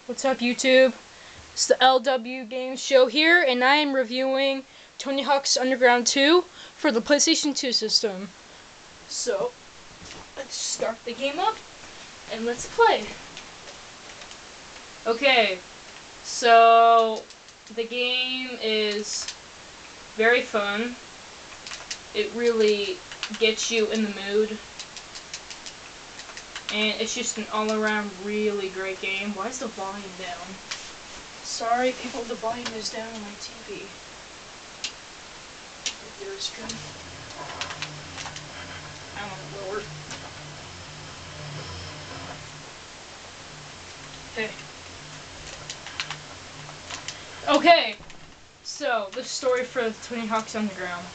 What's up, YouTube? It's the LW Games Show here, and I am reviewing Tony Hawk's Underground 2 for the PlayStation 2 system. So, let's start the game up, and let's play. Okay, so the game is very fun. It really gets you in the mood. And it's just an all-around really great game. Why is the volume down? Sorry, people, the volume is down on my TV. There's good. I want it lower. Okay, so the story for Tony Hawk's Underground.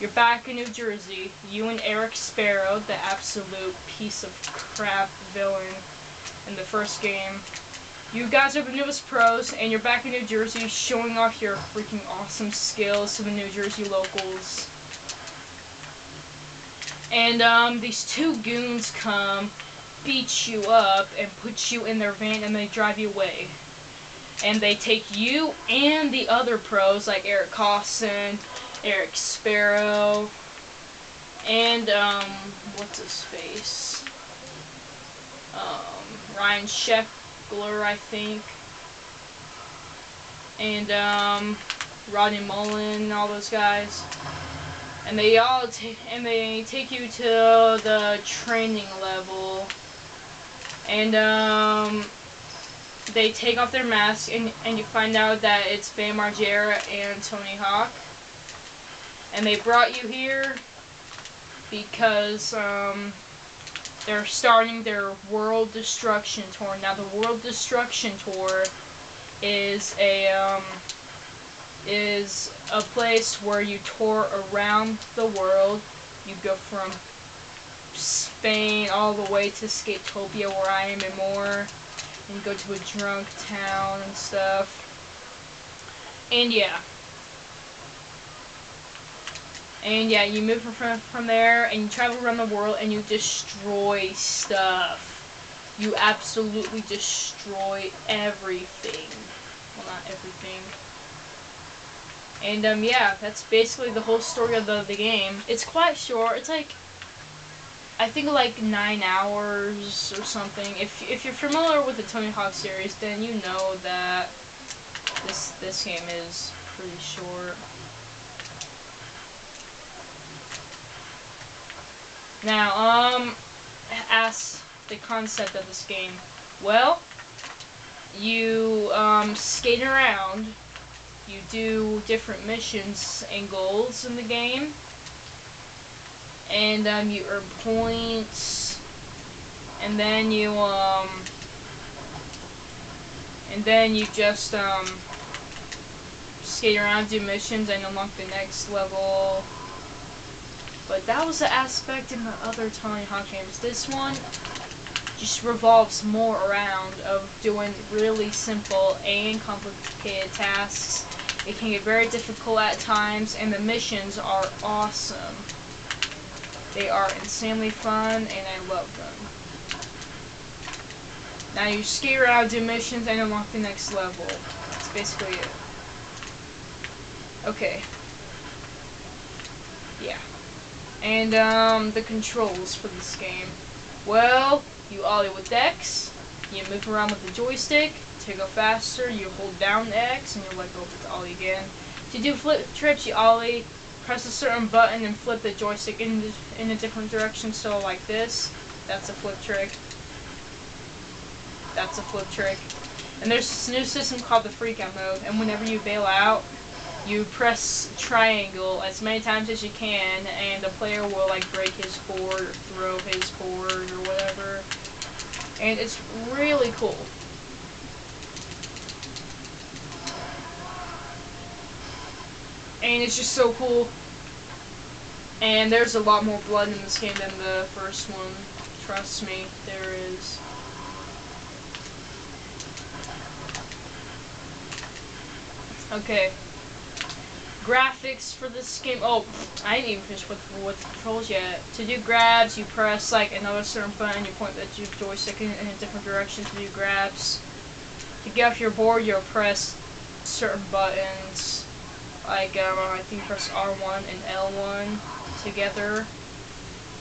You're back in New Jersey. You and Eric Sparrow, the absolute piece of crap villain in the first game. You guys are the newest pros, and you're back in New Jersey showing off your freaking awesome skills to the New Jersey locals. And these two goons come, beat you up, and put you in their van, and they drive you away. And they take you and the other pros, like Eric Cosson, Eric Sparrow, and, what's his face? Ryan Sheckler, I think. And, Rodney Mullen and all those guys. And they all take you to the training level. And, they take off their masks, and you find out that it's Bam Margera and Tony Hawk. And they brought you here because they're starting their World Destruction Tour. Now, the World Destruction Tour is a place where you tour around the world. You go from Spain all the way to Skatopia, where I am, and more. And go to a drunk town and stuff. And yeah. And yeah, you move from there, and you travel around the world, and you destroy stuff. You absolutely destroy everything. Well, not everything. And yeah, that's basically the whole story of the game. It's quite short. It's like, I think like 9 hours or something. If you're familiar with the Tony Hawk series, then you know that this game is pretty short. Now, as the concept of this game, well, you skate around, you do different missions and goals in the game. And you earn points, and then you just skate around, do missions, and unlock the next level. But that was the aspect in the other Tony Hawk games. This one just revolves more around of doing really simple and complicated tasks. It can get very difficult at times, and the missions are awesome. They are insanely fun, and I love them. Now you skate around, do missions, and unlock the next level. That's basically it. Okay. Yeah. And, the controls for this game. Well, you ollie with X, you move around with the joystick. To go faster, you hold down X, and you let go with the ollie again. To do flip trips, you ollie, press a certain button, and flip the joystick in a different direction. So like this, that's a flip trick. That's a flip trick. And there's this new system called the freak out mode, and whenever you bail out, you press triangle as many times as you can, and the player will like break his board or throw his board or whatever. And it's really cool. And it's just so cool. And there's a lot more blood in this game than the first one. Trust me, there is. Okay. Graphics for this game. Oh, I didn't even finish with the controls yet. To do grabs, you press like another certain button. You point the joystick in a different direction to do grabs. To get off your board, you'll press certain buttons, like I think press R1 and L1 together.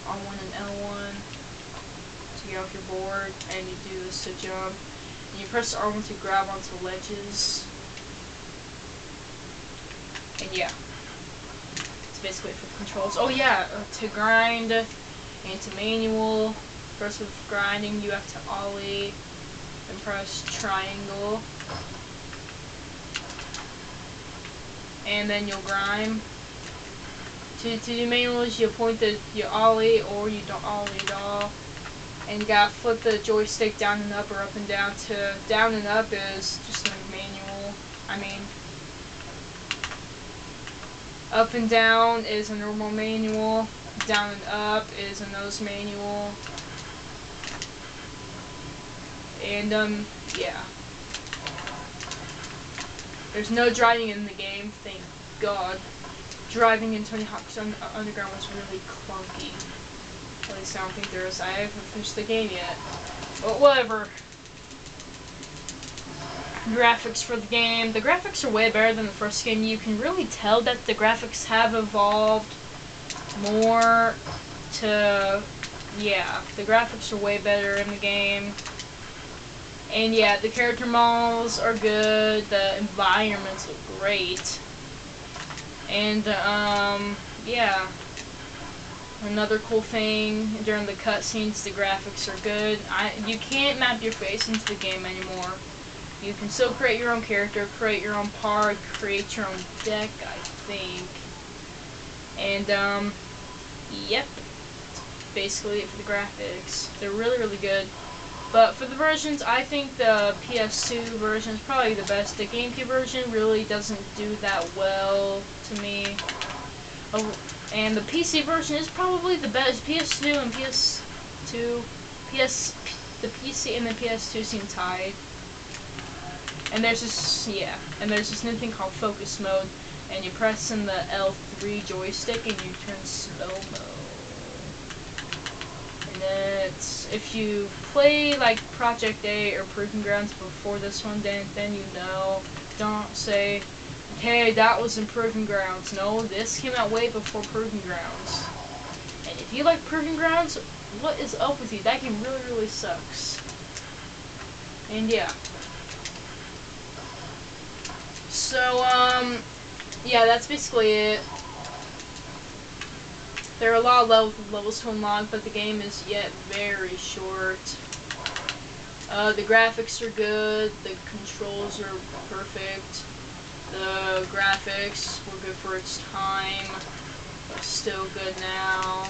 R1 and L1 to get off your board, and you do this to jump. And you press R1 to grab onto ledges. And yeah, it's basically for the controls. Oh yeah, to grind and to manual. First with grinding, you have to ollie and press triangle. And then you'll grind. To do manuals, you point you ollie or you don't ollie at all. And you gotta flip the joystick down and up or up and down. To down and up is just a manual. Up and down is a normal manual. Down and up is a nose manual. And yeah. There's no driving in the game, thank God. Driving in Tony Hawk's Underground was really clunky. At least I don't think there is. I haven't finished the game yet. But whatever. Graphics for the game. The graphics are way better than the first game. You can really tell that the graphics have evolved more to... Yeah, the graphics are way better in the game. And yeah, the character models are good. The environments look great. And, yeah. Another cool thing, during the cutscenes, the graphics are good. You can't map your face into the game anymore. You can still create your own character, create your own part, create your own deck, I think. And, yep. That's basically it for the graphics. They're really, really good. But for the versions, I think the PS2 version is probably the best. The GameCube version really doesn't do that well to me. Oh, and the PC version is probably the best. PS2 and PS2, the PC and the PS2 seem tied. And there's this, and there's this new thing called focus mode, and you press in the L3 joystick and you turn slow-mo. If you play like Project A or Proving Grounds before this one, then you know. Don't say, hey, that was in Proving Grounds. No, this came out way before Proving Grounds. And if you like Proving Grounds, what is up with you? That game really, really sucks. And yeah. So, yeah, that's basically it. There are a lot of levels to unlock, but the game is yet very short. The graphics are good, the controls are perfect, the graphics were good for its time, but still good now.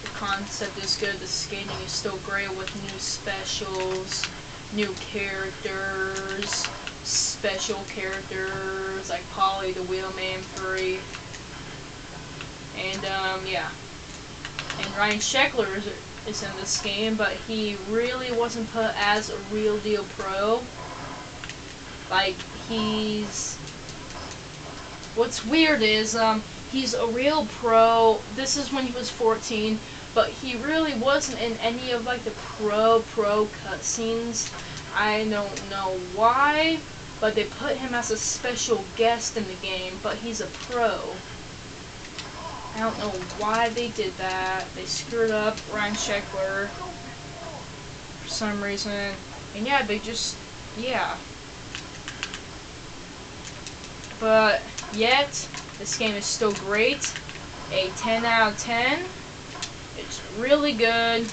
The concept is good, the skating is still great with new specials, new characters, special characters like Polly the Wheelman 3, and yeah. And Ryan Sheckler is in this game, but he really wasn't put as a real deal pro. Like, what's weird is he's a real pro. This is when he was 14, but he really wasn't in any of like the pro cutscenes. I don't know why, but they put him as a special guest in the game, but he's a pro. I don't know why they did that. They screwed up Ryan Sheckler for some reason. And yeah, they just, yeah. But yet, this game is still great. A 10 out of 10. It's really good.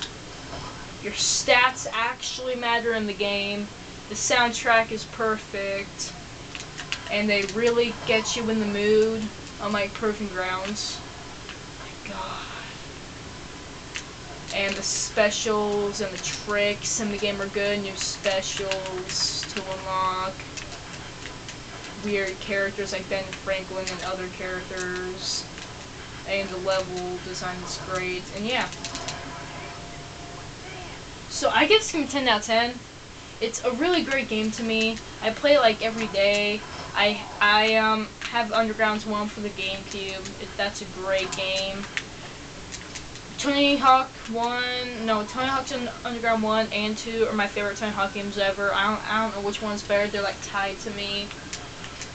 Your stats actually matter in the game. The soundtrack is perfect. And they really get you in the mood, unlike Proving Grounds. My God. And the specials and the tricks in the game are good. New specials to unlock. Weird characters like Ben Franklin and other characters. And the level design is great. And yeah. So I give this game 10 out of 10. It's a really great game to me. I play it like every day. I have Undergrounds 1 for the GameCube. That's a great game. Tony Hawk 1, no, Tony Hawk's Underground 1 and 2 are my favorite Tony Hawk games ever. I don't know which one's better. They're like tied to me.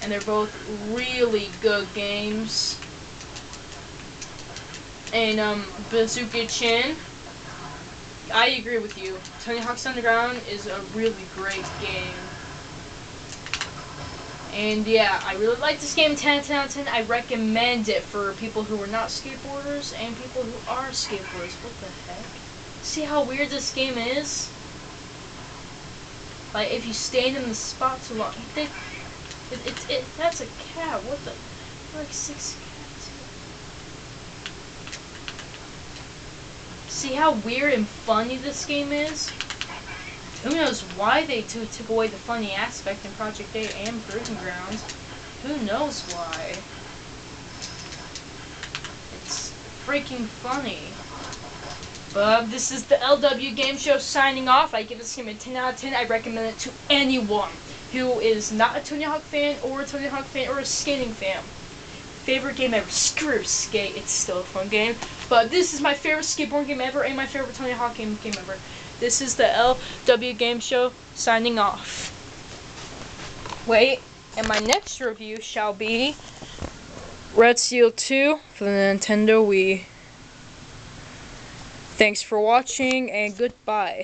And they're both really good games. And Bazooka Chin, I agree with you. Tony Hawk's Underground is a really great game. And yeah, I really like this game. 10 out of 10. I recommend it for people who are not skateboarders and people who are skateboarders. What the heck? See how weird this game is? Like, if you stand in the spot too long, that's a cat. What the? Like 6 cats. See how weird and funny this game is? Who knows why they took away the funny aspect in Project 8 and Proving Grounds? Who knows why? It's freaking funny. But this is the LW Game Show signing off. I give this game a 10 out of 10. I recommend it to anyone who is not a Tony Hawk fan or a Tony Hawk fan or a skating fan. Favorite game ever. Screw Skate. It's still a fun game. But this is my favorite skateboard game ever and my favorite Tony Hawk game ever. This is the LW Game Show signing off. Wait, and my next review shall be Red Steel 2 for the Nintendo Wii. Thanks for watching and goodbye.